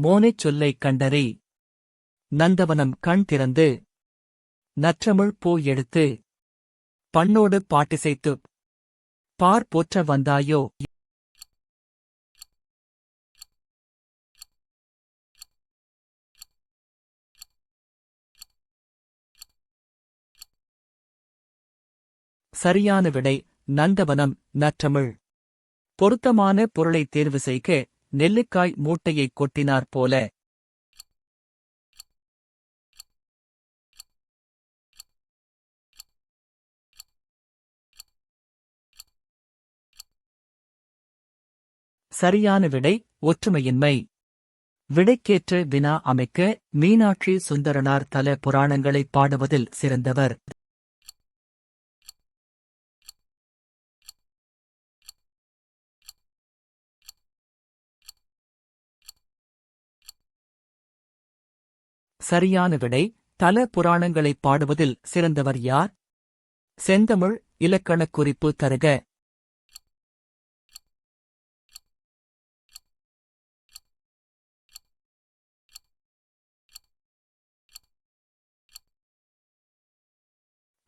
மோனைச் சொல்லைக் கண்டறி. நந்தவனம் கண் திறந்து. நற்றமிழ் பூ எடுத்து. பண்ணோடு பாட்டிசைத்துப். பார் போற்ற வந்தாயோ. சரியான விடை நந்தவனம் நற்றமிழ். பொருத்தமான பொருளைத் தேர்வு செய்க. நெல்லிக்காய் மூட்டையைக் கொட்டினார் போல. சரியான விடை ஒற்றுமையின்மை. விடைக்கேற்ற வினா அமைக்க. மீனாட்சி சுந்தரனார் தல புராணங்களைப் பாடுவதில் சிறந்தவர். சரியான விடை தல புராணங்களைப் பாடுவதில் சிறந்தவர் யார்? செந்தமிழ். இலக்கணக் குறிப்பு தருக.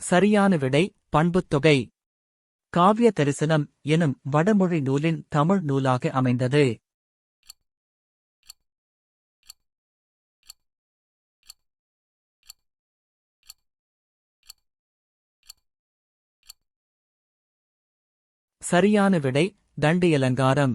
சரியான விடை பண்புத்தொகை. காவிய தரிசனம் எனும் வடமொழி நூலின் தமிழ் நூலாக அமைந்தது. சரியான விடை தண்டியலங்காரம்.